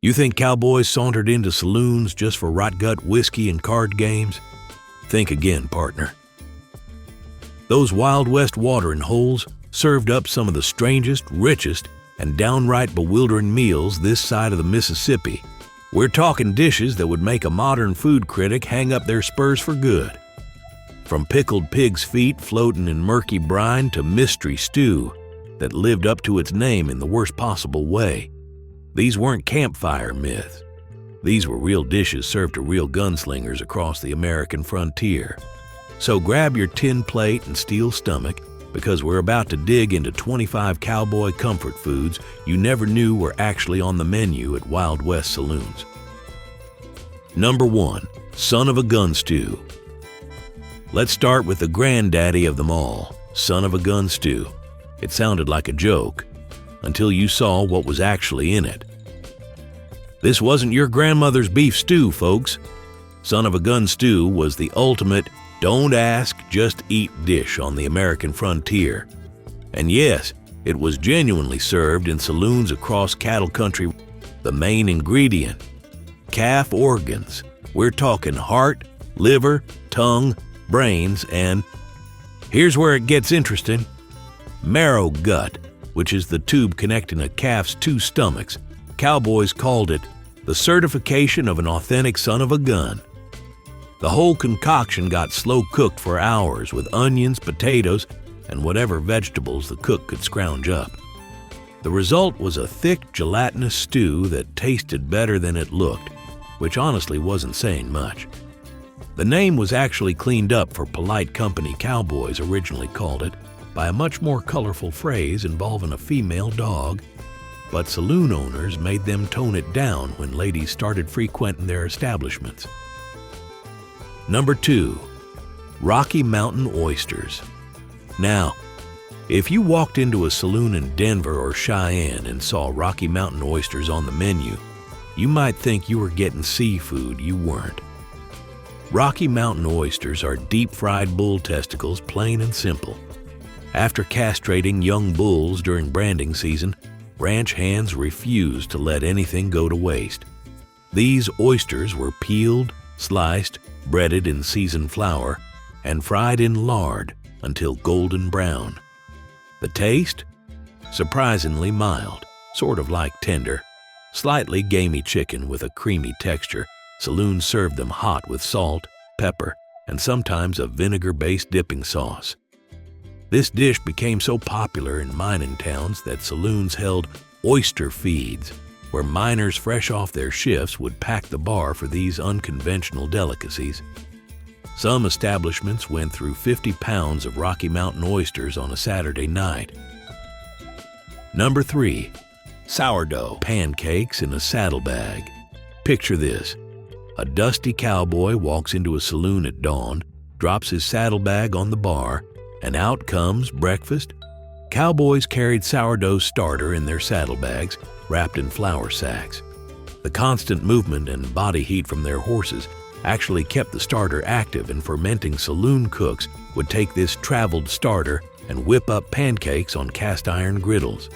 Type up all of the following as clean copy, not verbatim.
You think cowboys sauntered into saloons just for rot-gut whiskey and card games? Think again, partner. Those Wild West watering holes served up some of the strangest, richest, and downright bewildering meals this side of the Mississippi. We're talking dishes that would make a modern food critic hang up their spurs for good. From pickled pig's feet floating in murky brine to mystery stew that lived up to its name in the worst possible way. These weren't campfire myths. These were real dishes served to real gunslingers across the American frontier. So grab your tin plate and steel stomach, because we're about to dig into 25 cowboy comfort foods you never knew were actually on the menu at Wild West saloons. Number 1, son of a gun stew. Let's start with the granddaddy of them all, son of a gun stew. It sounded like a joke, until you saw what was actually in it. This wasn't your grandmother's beef stew, folks. Son of a gun stew was the ultimate don't ask, just eat dish on the American frontier. And yes, it was genuinely served in saloons across cattle country. The main ingredient, calf organs. We're talking heart, liver, tongue, brains, and here's where it gets interesting, marrow gut, which is the tube connecting a calf's two stomachs. Cowboys called it the certification of an authentic son of a gun. The whole concoction got slow cooked for hours with onions, potatoes, and whatever vegetables the cook could scrounge up. The result was a thick, gelatinous stew that tasted better than it looked, which honestly wasn't saying much. The name was actually cleaned up for polite company. Cowboys originally called it by a much more colorful phrase involving a female dog, but saloon owners made them tone it down when ladies started frequenting their establishments. Number 2, Rocky Mountain Oysters. Now, if you walked into a saloon in Denver or Cheyenne and saw Rocky Mountain oysters on the menu, you might think you were getting seafood. You weren't. Rocky Mountain oysters are deep-fried bull testicles, plain and simple. After castrating young bulls during branding season, ranch hands refused to let anything go to waste. These oysters were peeled, sliced, breaded in seasoned flour, and fried in lard until golden brown. The taste? Surprisingly mild, sort of like tender, slightly gamey chicken with a creamy texture. Saloons served them hot with salt, pepper, and sometimes a vinegar-based dipping sauce. This dish became so popular in mining towns that saloons held oyster feeds, where miners fresh off their shifts would pack the bar for these unconventional delicacies. Some establishments went through 50 pounds of Rocky Mountain oysters on a Saturday night. Number 3, sourdough pancakes in a saddlebag. Picture this. A dusty cowboy walks into a saloon at dawn, drops his saddlebag on the bar, and out comes breakfast. Cowboys carried sourdough starter in their saddlebags, wrapped in flour sacks. The constant movement and body heat from their horses actually kept the starter active, and fermenting saloon cooks would take this traveled starter and whip up pancakes on cast iron griddles.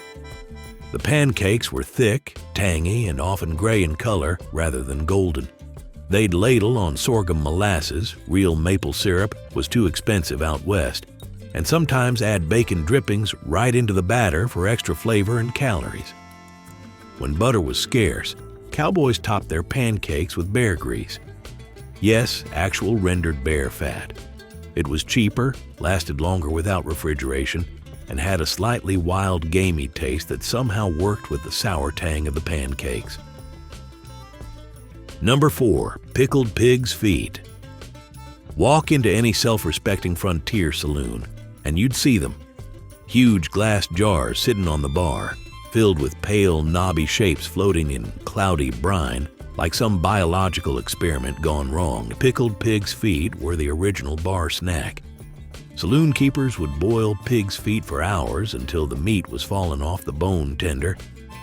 The pancakes were thick, tangy, and often gray in color rather than golden. They'd ladle on sorghum molasses. Real maple syrup was too expensive out west, and sometimes add bacon drippings right into the batter for extra flavor and calories. When butter was scarce, cowboys topped their pancakes with bear grease. Yes, actual rendered bear fat. It was cheaper, lasted longer without refrigeration, and had a slightly wild, gamey taste that somehow worked with the sour tang of the pancakes. Number 4, pickled pig's feet. Walk into any self-respecting frontier saloon, and you'd see them. Huge glass jars sitting on the bar, filled with pale, knobby shapes floating in cloudy brine, like some biological experiment gone wrong. Pickled pig's feet were the original bar snack. Saloon keepers would boil pig's feet for hours until the meat was falling off the bone tender,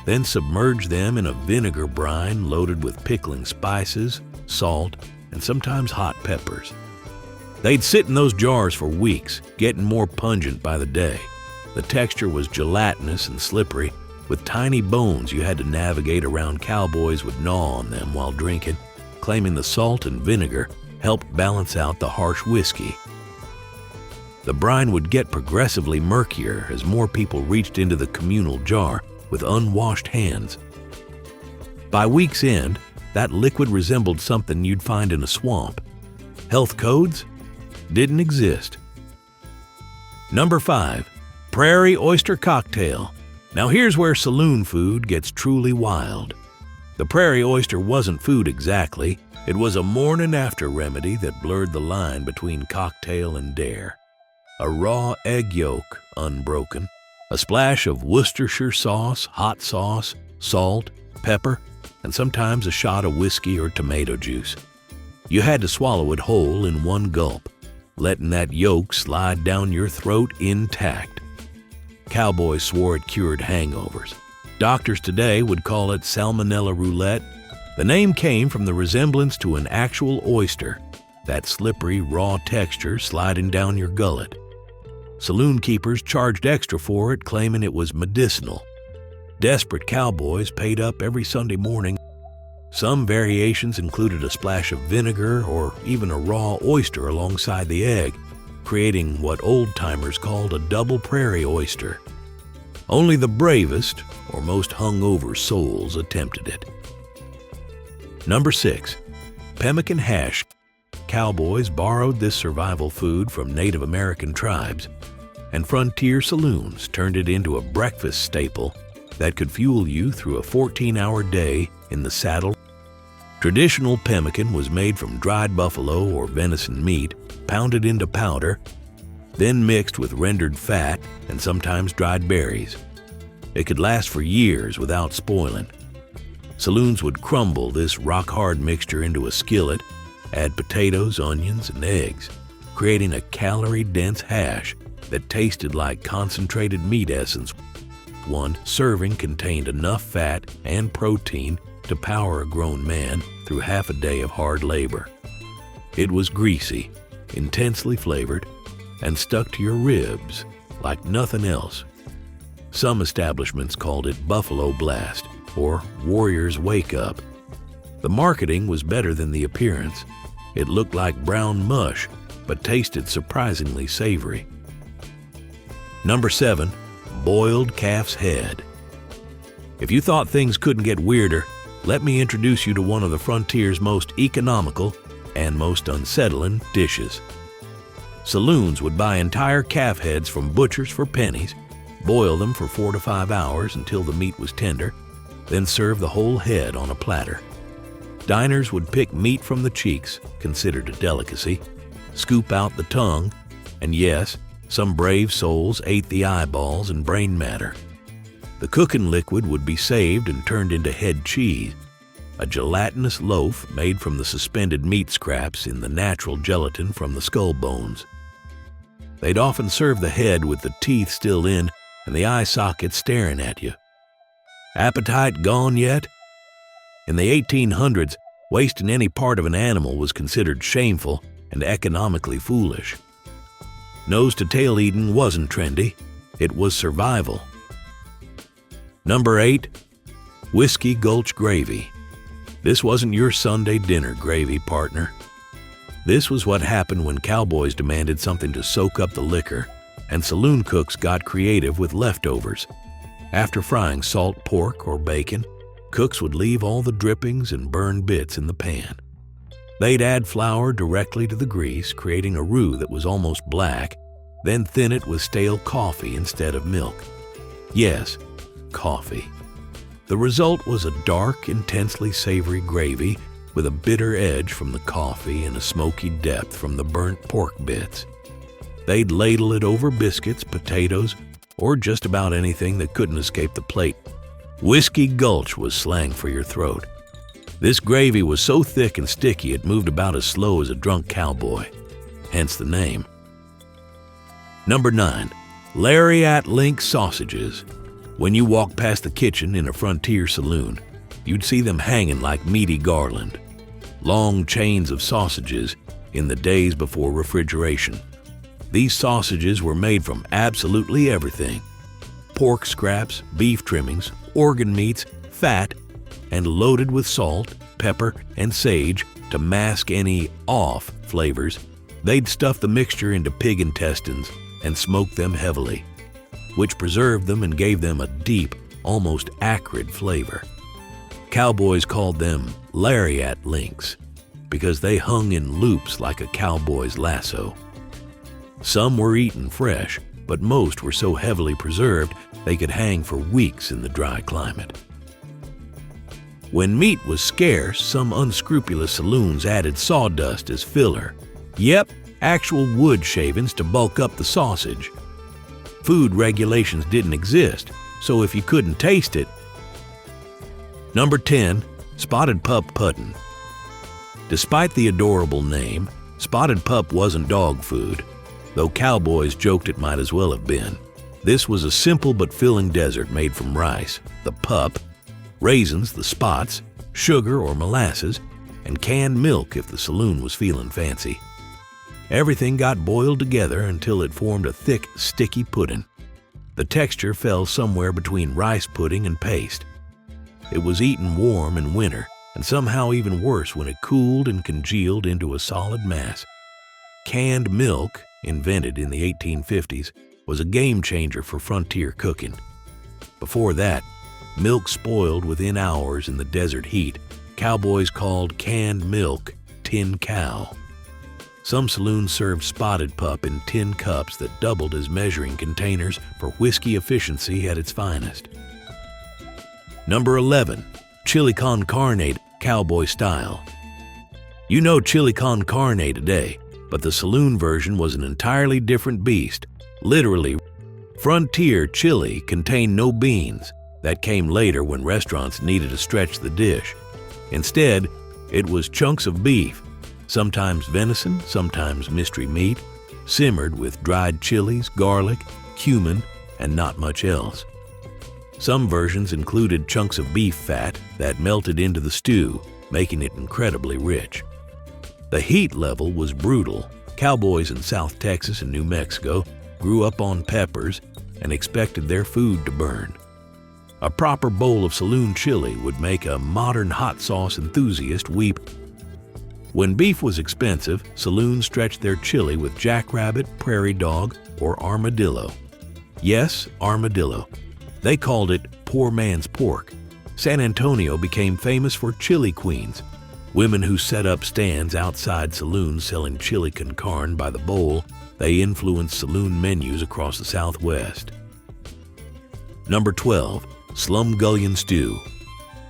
then submerge them in a vinegar brine loaded with pickling spices, salt, and sometimes hot peppers. They'd sit in those jars for weeks, getting more pungent by the day. The texture was gelatinous and slippery, with tiny bones you had to navigate around. Cowboys would gnaw on them while drinking, claiming the salt and vinegar helped balance out the harsh whiskey. The brine would get progressively murkier as more people reached into the communal jar with unwashed hands. By week's end, that liquid resembled something you'd find in a swamp. Health codes didn't exist. Number 5, Prairie Oyster Cocktail. Now here's where saloon food gets truly wild. The Prairie Oyster wasn't food exactly. It was a morning-after remedy that blurred the line between cocktail and dare. A raw egg yolk, unbroken, a splash of Worcestershire sauce, hot sauce, salt, pepper, and sometimes a shot of whiskey or tomato juice. You had to swallow it whole in one gulp, letting that yolk slide down your throat intact. Cowboys swore it cured hangovers. Doctors today would call it salmonella roulette. The name came from the resemblance to an actual oyster, that slippery, raw texture sliding down your gullet. Saloon keepers charged extra for it, claiming it was medicinal. Desperate cowboys paid up every Sunday morning. Some variations included a splash of vinegar or even a raw oyster alongside the egg, creating what old-timers called a double prairie oyster. Only the bravest or most hungover souls attempted it. Number 6, Pemmican hash. Cowboys borrowed this survival food from Native American tribes, and frontier saloons turned it into a breakfast staple that could fuel you through a 14-hour day in the saddle. Traditional pemmican was made from dried buffalo or venison meat, pounded into powder, then mixed with rendered fat and sometimes dried berries. It could last for years without spoiling. Saloons would crumble this rock-hard mixture into a skillet, add potatoes, onions, and eggs, creating a calorie-dense hash that tasted like concentrated meat essence. One serving contained enough fat and protein to power a grown man through half a day of hard labor. It was greasy, intensely flavored, and stuck to your ribs like nothing else. Some establishments called it Buffalo Blast or Warrior's Wake Up. The marketing was better than the appearance. It looked like brown mush, but tasted surprisingly savory. Number 7, boiled calf's head. If you thought things couldn't get weirder, let me introduce you to one of the frontier's most economical and most unsettling dishes. Saloons would buy entire calf heads from butchers for pennies, boil them for 4 to 5 hours until the meat was tender, then serve the whole head on a platter. Diners would pick meat from the cheeks, considered a delicacy, scoop out the tongue, and yes, some brave souls ate the eyeballs and brain matter. The cooking liquid would be saved and turned into head cheese, a gelatinous loaf made from the suspended meat scraps in the natural gelatin from the skull bones. They'd often serve the head with the teeth still in and the eye sockets staring at you. Appetite gone yet? In the 1800s, wasting any part of an animal was considered shameful and economically foolish. Nose-to-tail eating wasn't trendy, it was survival. Number 8, Whiskey Gulch Gravy. This wasn't your Sunday dinner gravy, partner. This was what happened when cowboys demanded something to soak up the liquor, and saloon cooks got creative with leftovers. After frying salt pork or bacon, cooks would leave all the drippings and burned bits in the pan. They'd add flour directly to the grease, creating a roux that was almost black, then thin it with stale coffee instead of milk. Yes, coffee. The result was a dark, intensely savory gravy with a bitter edge from the coffee and a smoky depth from the burnt pork bits. They'd ladle it over biscuits, potatoes, or just about anything that couldn't escape the plate. Whiskey Gulch was slang for your throat. This gravy was so thick and sticky it moved about as slow as a drunk cowboy, hence the name. Number 9, Lariat Link Sausages. When you walked past the kitchen in a frontier saloon, you'd see them hanging like meaty garland. Long chains of sausages in the days before refrigeration. These sausages were made from absolutely everything. pork scraps, beef trimmings, organ meats, fat, and loaded with salt, pepper, and sage to mask any off flavors. They'd stuff the mixture into pig intestines and smoke them heavily, which preserved them and gave them a deep, almost acrid flavor. Cowboys called them Lariat links because they hung in loops like a cowboy's lasso. Some were eaten fresh, but most were so heavily preserved they could hang for weeks in the dry climate. When meat was scarce, some unscrupulous saloons added sawdust as filler. Yep, actual wood shavings to bulk up the sausage. Food regulations didn't exist, so if you couldn't taste it. Number 10, Spotted Pup Puddin'. Despite the adorable name, spotted pup wasn't dog food, though cowboys joked it might as well have been. This was a simple but filling dessert made from rice, the pup, raisins, the spots, sugar or molasses, and canned milk if the saloon was feeling fancy. Everything got boiled together until it formed a thick, sticky pudding. The texture fell somewhere between rice pudding and paste. It was eaten warm in winter, and somehow even worse when it cooled and congealed into a solid mass. Canned milk, invented in the 1850s, was a game changer for frontier cooking. Before that, milk spoiled within hours in the desert heat. Cowboys called canned milk tin cow. Some saloons served spotted pup in tin cups that doubled as measuring containers for whiskey efficiency at its finest. Number 11, Chili con Carne, cowboy style. You know chili con carne today, but the saloon version was an entirely different beast. Literally, frontier chili contained no beans. That came later when restaurants needed to stretch the dish. Instead, it was chunks of beef, sometimes venison, sometimes mystery meat, simmered with dried chilies, garlic, cumin, and not much else. Some versions included chunks of beef fat that melted into the stew, making it incredibly rich. The heat level was brutal. Cowboys in South Texas and New Mexico grew up on peppers and expected their food to burn. A proper bowl of saloon chili would make a modern hot sauce enthusiast weep. When beef was expensive, saloons stretched their chili with jackrabbit, prairie dog, or armadillo. Yes, armadillo. They called it poor man's pork. San Antonio became famous for chili queens, women who set up stands outside saloons selling chili con carne by the bowl. They influenced saloon menus across the Southwest. Number 12, Slumgullion stew.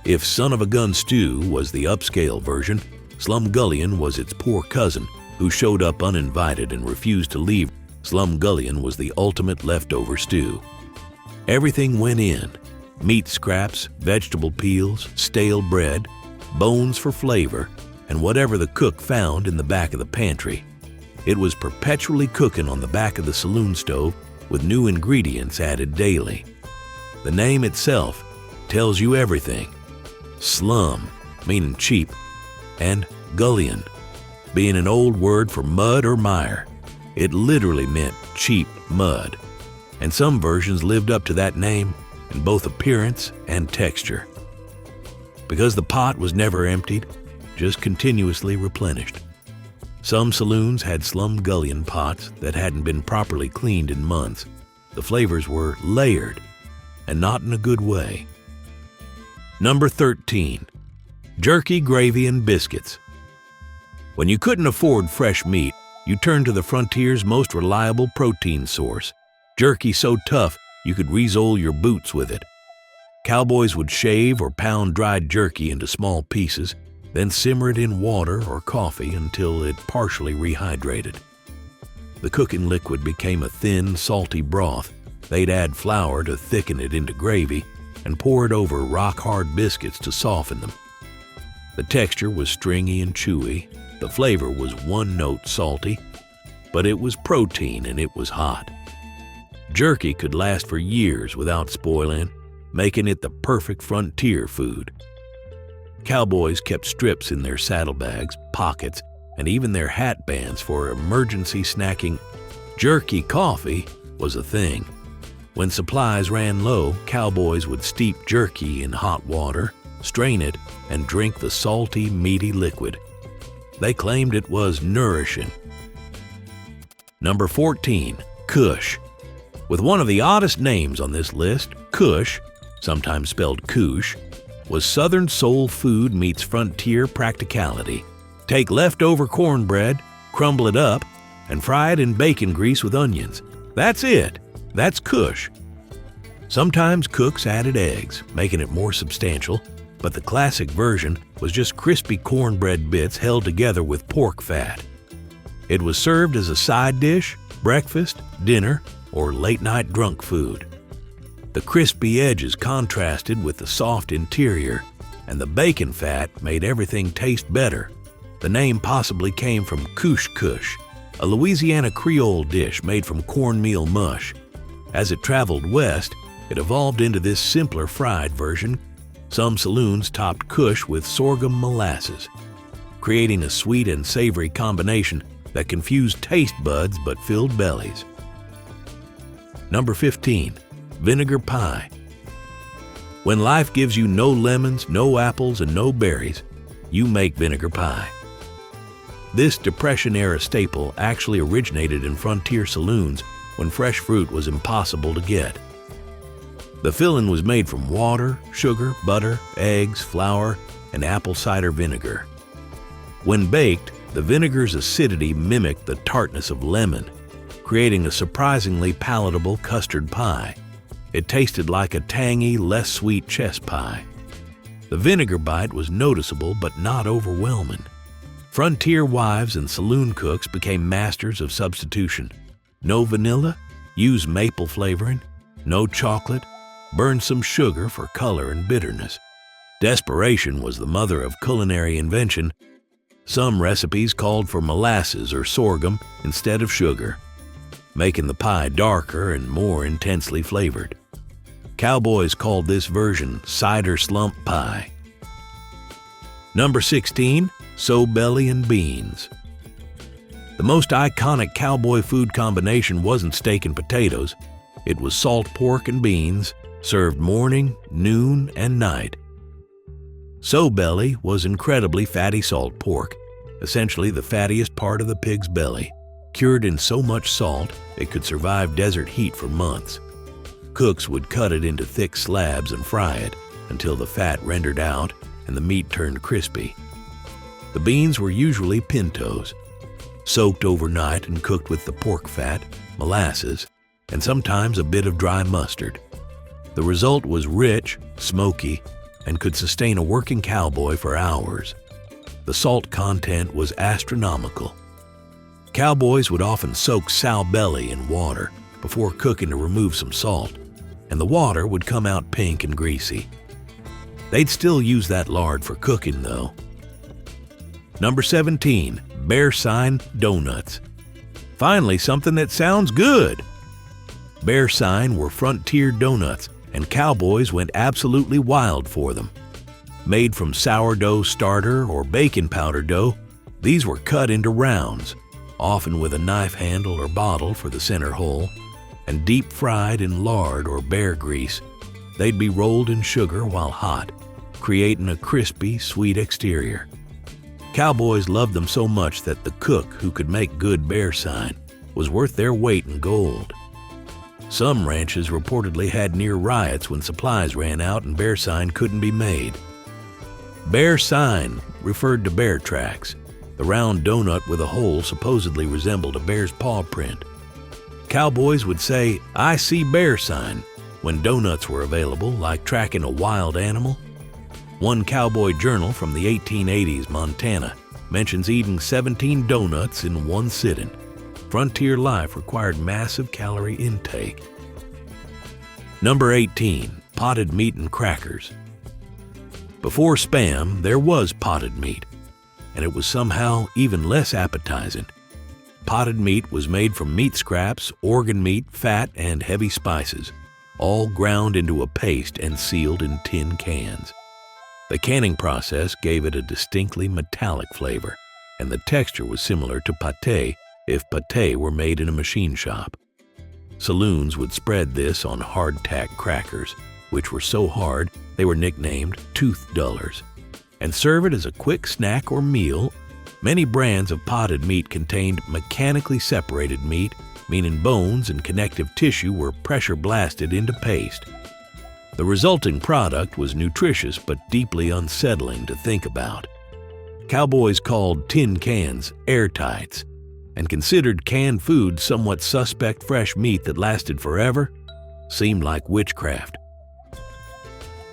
If son of a gun stew was the upscale version, Slumgullion was its poor cousin who showed up uninvited and refused to leave. Slumgullion was the ultimate leftover stew. Everything went in: meat scraps, vegetable peels, stale bread, bones for flavor, and whatever the cook found in the back of the pantry. It was perpetually cooking on the back of the saloon stove with new ingredients added daily. The name itself tells you everything. Slum, meaning cheap, and gullion, being an old word for mud or mire. It literally meant cheap mud, and some versions lived up to that name in both appearance and texture. Because the pot was never emptied, just continuously replenished. Some saloons had Slumgullion pots that hadn't been properly cleaned in months. The flavors were layered, and not in a good way. Number 13, Jerky, Gravy, and Biscuits. When you couldn't afford fresh meat, you turned to the frontier's most reliable protein source. Jerky so tough you could re-sole your boots with it. Cowboys would shave or pound dried jerky into small pieces, then simmer it in water or coffee until it partially rehydrated. The cooking liquid became a thin, salty broth. They'd add flour to thicken it into gravy and pour it over rock-hard biscuits to soften them. The texture was stringy and chewy. The flavor was one-note salty, but it was protein and it was hot. Jerky could last for years without spoiling, making it the perfect frontier food. Cowboys kept strips in their saddlebags, pockets, and even their hat bands for emergency snacking. Jerky coffee was a thing. When supplies ran low, cowboys would steep jerky in hot water, strain it, and drink the salty, meaty liquid. They claimed it was nourishing. Number 14, Cush. With one of the oddest names on this list, Cush, sometimes spelled Cush, was Southern soul food meets frontier practicality. Take leftover cornbread, crumble it up, and fry it in bacon grease with onions. That's it. That's Cush. Sometimes cooks added eggs, making it more substantial, but the classic version was just crispy cornbread bits held together with pork fat. It was served as a side dish, breakfast, dinner, or late-night drunk food. The crispy edges contrasted with the soft interior, and the bacon fat made everything taste better. The name possibly came from Cush, a Louisiana Creole dish made from cornmeal mush. As it traveled west, it evolved into this simpler fried version. Some saloons topped Cush with sorghum molasses, creating a sweet and savory combination that confused taste buds but filled bellies. Number 15, Vinegar Pie. When life gives you no lemons, no apples, and no berries, you make vinegar pie. This Depression-era staple actually originated in frontier saloons when fresh fruit was impossible to get. The filling was made from water, sugar, butter, eggs, flour, and apple cider vinegar. When baked, the vinegar's acidity mimicked the tartness of lemon, creating a surprisingly palatable custard pie. It tasted like a tangy, less sweet chess pie. The vinegar bite was noticeable but not overwhelming. Frontier wives and saloon cooks became masters of substitution. No vanilla, use maple flavoring. No chocolate, burn some sugar for color and bitterness. Desperation was the mother of culinary invention. Some recipes called for molasses or sorghum instead of sugar, making the pie darker and more intensely flavored. Cowboys called this version cider slump pie. Number 16, Sowbelly and beans. The most iconic cowboy food combination wasn't steak and potatoes. It was salt pork and beans, served morning, noon, and night. Sowbelly was incredibly fatty salt pork, essentially the fattiest part of the pig's belly. Cured in so much salt, it could survive desert heat for months. Cooks would cut it into thick slabs and fry it until the fat rendered out and the meat turned crispy. The beans were usually pintos, soaked overnight and cooked with the pork fat, molasses, and sometimes a bit of dry mustard. The result was rich, smoky, and could sustain a working cowboy for hours. The salt content was astronomical. Cowboys would often soak Sowbelly in water before cooking to remove some salt, and the water would come out pink and greasy. They'd still use that lard for cooking, though. Number 17, Bear Sign Donuts. Finally, something that sounds good. Bear Sign were frontier donuts, and cowboys went absolutely wild for them. Made from sourdough starter or baking powder dough, these were cut into rounds, often with a knife handle or bottle for the center hole, and deep fried in lard or bear grease. They'd be rolled in sugar while hot, creating a crispy, sweet exterior. Cowboys loved them so much that the cook who could make good bear sign was worth their weight in gold. Some ranches reportedly had near riots when supplies ran out and bear sign couldn't be made. Bear sign referred to bear tracks. The round donut with a hole supposedly resembled a bear's paw print. Cowboys would say, "I see bear sign," when donuts were available, like tracking a wild animal. One cowboy journal from the 1880s Montana mentions eating 17 donuts in one sitting. Frontier life required massive calorie intake. Number 18, potted meat and crackers. Before Spam, there was potted meat, and it was somehow even less appetizing. Potted meat was made from meat scraps, organ meat, fat, and heavy spices, all ground into a paste and sealed in tin cans. The canning process gave it a distinctly metallic flavor, and the texture was similar to pâté if pâté were made in a machine shop. Saloons would spread this on hardtack crackers, which were so hard they were nicknamed tooth dullers, and serve it as a quick snack or meal. Many brands of potted meat contained mechanically separated meat, meaning bones and connective tissue were pressure blasted into paste. The resulting product was nutritious but deeply unsettling to think about. Cowboys called tin cans airtights and considered canned food somewhat suspect. Fresh meat that lasted forever seemed like witchcraft.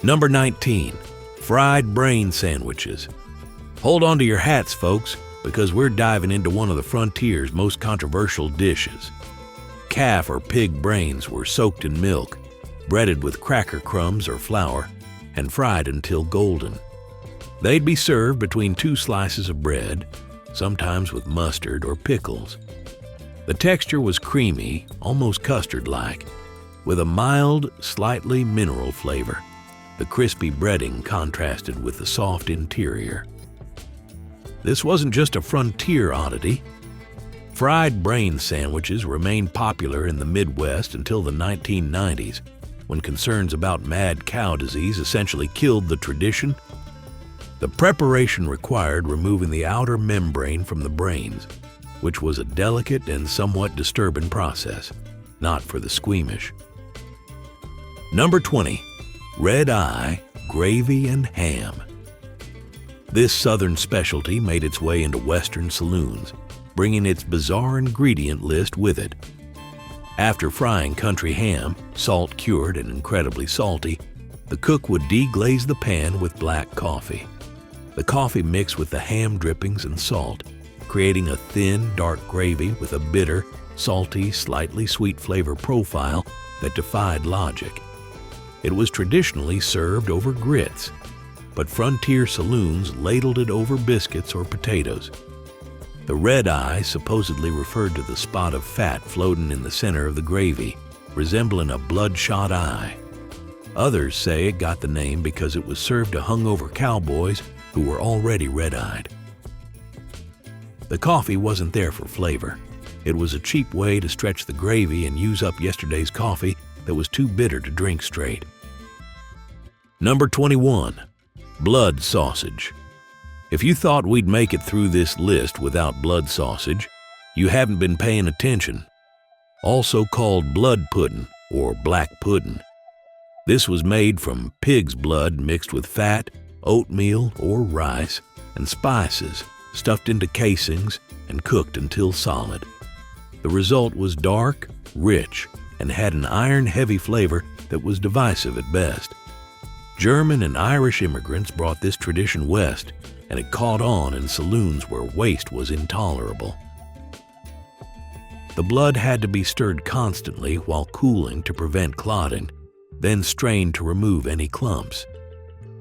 Number 19. Fried brain sandwiches. Hold on to your hats, folks, because we're diving into one of the frontier's most controversial dishes. Calf or pig brains were soaked in milk, breaded with cracker crumbs or flour, and fried until golden. They'd be served between two slices of bread, sometimes with mustard or pickles. The texture was creamy, almost custard-like, with a mild, slightly mineral flavor. The crispy breading contrasted with the soft interior. This wasn't just a frontier oddity. Fried brain sandwiches remained popular in the Midwest until the 1990s, when concerns about mad cow disease essentially killed the tradition. The preparation required removing the outer membrane from the brains, which was a delicate and somewhat disturbing process, not for the squeamish. Number 20. Red eye, gravy, and ham. This southern specialty made its way into Western saloons, bringing its bizarre ingredient list with it. After frying country ham, salt-cured and incredibly salty, the cook would deglaze the pan with black coffee. The coffee mixed with the ham drippings and salt, creating a thin, dark gravy with a bitter, salty, slightly sweet flavor profile that defied logic. It was traditionally served over grits, but frontier saloons ladled it over biscuits or potatoes. The red eye supposedly referred to the spot of fat floating in the center of the gravy, resembling a bloodshot eye. Others say it got the name because it was served to hungover cowboys who were already red-eyed. The coffee wasn't there for flavor. It was a cheap way to stretch the gravy and use up yesterday's coffee that was too bitter to drink straight. Number 21. Blood sausage. If you thought we'd make it through this list without blood sausage, you haven't been paying attention. Also called blood pudding or black pudding. This was made from pig's blood mixed with fat, oatmeal or rice, and spices, stuffed into casings and cooked until solid. The result was dark, rich, and had an iron-heavy flavor that was divisive at best. German and Irish immigrants brought this tradition west, and it caught on in saloons where waste was intolerable. The blood had to be stirred constantly while cooling to prevent clotting, then strained to remove any clumps.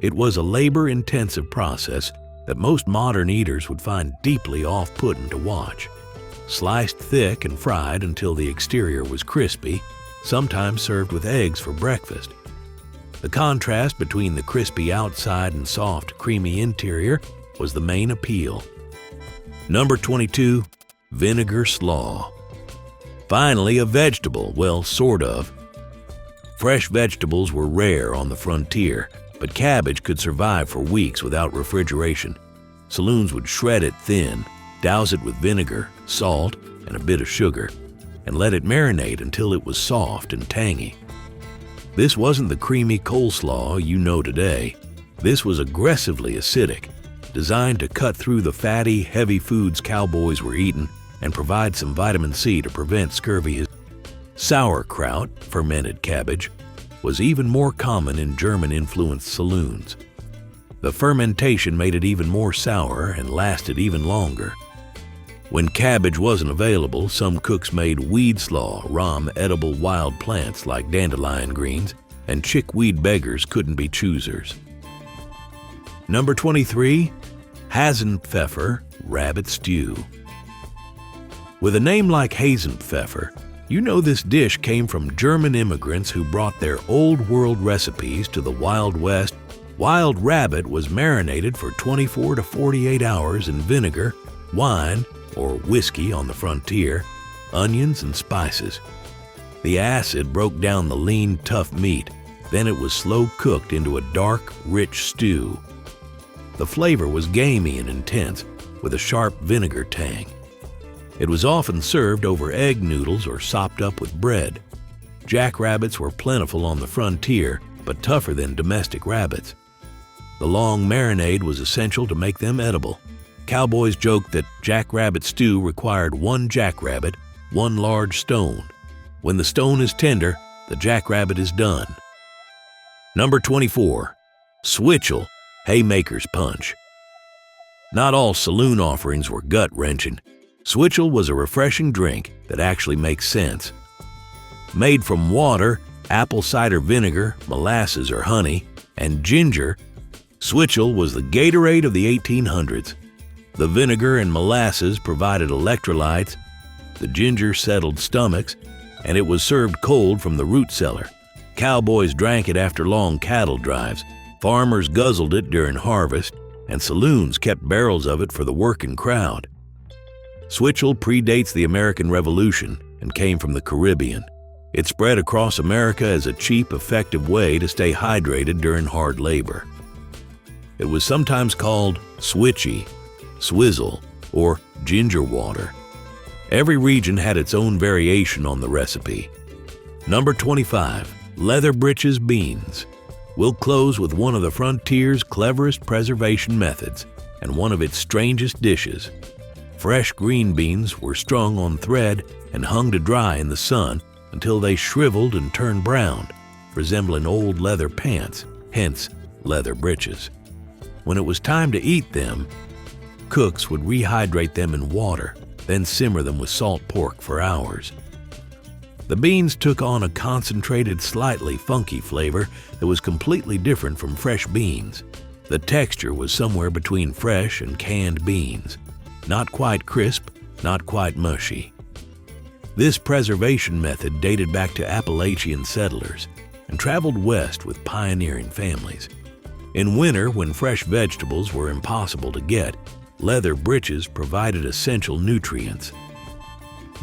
It was a labor-intensive process that most modern eaters would find deeply off-putting to watch. Sliced thick and fried until the exterior was crispy, sometimes served with eggs for breakfast. The contrast between the crispy outside and soft, creamy interior was the main appeal. Number 22. Vinegar slaw. Finally, a vegetable, well, sort of. Fresh vegetables were rare on the frontier, but cabbage could survive for weeks without refrigeration. Saloons would shred it thin, douse it with vinegar, salt, and a bit of sugar, and let it marinate until it was soft and tangy. This wasn't the creamy coleslaw you know today. This was aggressively acidic, designed to cut through the fatty, heavy foods cowboys were eating and provide some vitamin C to prevent scurvy. Sauerkraut, fermented cabbage, was even more common in German-influenced saloons. The fermentation made it even more sour and lasted even longer. When cabbage wasn't available, some cooks made weed slaw, raw edible wild plants like dandelion greens, and chickweed beggars couldn't be choosers. Number 23. Hasenpfeffer rabbit stew. With a name like Hasenpfeffer, you know this dish came from German immigrants who brought their old world recipes to the Wild West. Wild rabbit was marinated for 24 to 48 hours in vinegar, wine, or whiskey on the frontier, onions, and spices. The acid broke down the lean, tough meat. Then it was slow cooked into a dark, rich stew. The flavor was gamey and intense, with a sharp vinegar tang. It was often served over egg noodles or sopped up with bread. Jackrabbits were plentiful on the frontier, but tougher than domestic rabbits. The long marinade was essential to make them edible. Cowboys joked that jackrabbit stew required one jackrabbit, one large stone. When the stone is tender, the jackrabbit is done. Number 24. Switchel, Haymakers Punch. Not all saloon offerings were gut-wrenching. Switchel was a refreshing drink that actually makes sense. Made from water, apple cider vinegar, molasses or honey, and ginger, Switchel was the Gatorade of the 1800s. The vinegar and molasses provided electrolytes, the ginger settled stomachs, and it was served cold from the root cellar. Cowboys drank it after long cattle drives, farmers guzzled it during harvest, and saloons kept barrels of it for the working crowd. Switchel predates the American Revolution and came from the Caribbean. It spread across America as a cheap, effective way to stay hydrated during hard labor. It was sometimes called switchy, swizzle, or ginger water. Every region had its own variation on the recipe. Number 25. Leather Britches Beans. We'll close with one of the frontier's cleverest preservation methods and one of its strangest dishes. Fresh green beans were strung on thread and hung to dry in the sun until they shriveled and turned brown, resembling old leather pants, hence leather breeches. When it was time to eat them, cooks would rehydrate them in water, then simmer them with salt pork for hours. The beans took on a concentrated, slightly funky flavor that was completely different from fresh beans. The texture was somewhere between fresh and canned beans. Not quite crisp, not quite mushy. This preservation method dated back to Appalachian settlers and traveled west with pioneering families. In winter, when fresh vegetables were impossible to get, leather breeches provided essential nutrients.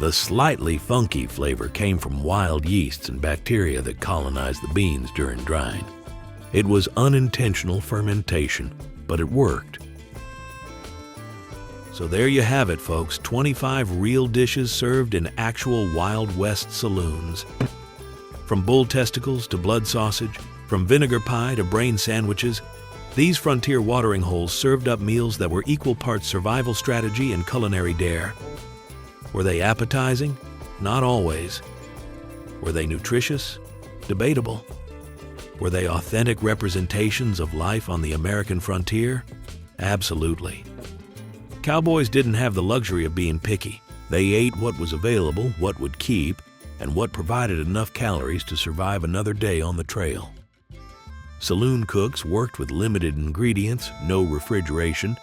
The slightly funky flavor came from wild yeasts and bacteria that colonized the beans during drying. It was unintentional fermentation, but it worked. So there you have it, folks, 25 real dishes served in actual Wild West saloons. From bull testicles to blood sausage, from vinegar pie to brain sandwiches, these frontier watering holes served up meals that were equal parts survival strategy and culinary dare. Were they appetizing? Not always. Were they nutritious? Debatable. Were they authentic representations of life on the American frontier? Absolutely. Cowboys didn't have the luxury of being picky. They ate what was available, what would keep, and what provided enough calories to survive another day on the trail. Saloon cooks worked with limited ingredients, no refrigeration,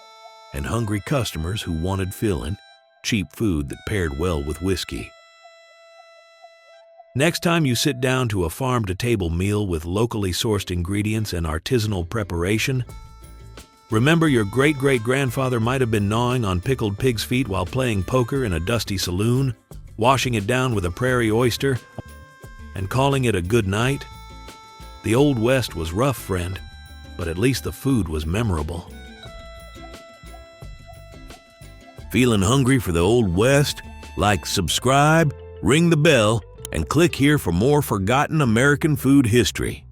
and hungry customers who wanted filling, cheap food that paired well with whiskey. Next time you sit down to a farm-to-table meal with locally sourced ingredients and artisanal preparation, remember your great-great-grandfather might have been gnawing on pickled pig's feet while playing poker in a dusty saloon, washing it down with a Prairie oyster, and calling it a good night. The Old West was rough, friend, but at least the food was memorable. Feeling hungry for the Old West? Like, subscribe, ring the bell, and click here for more forgotten American food history.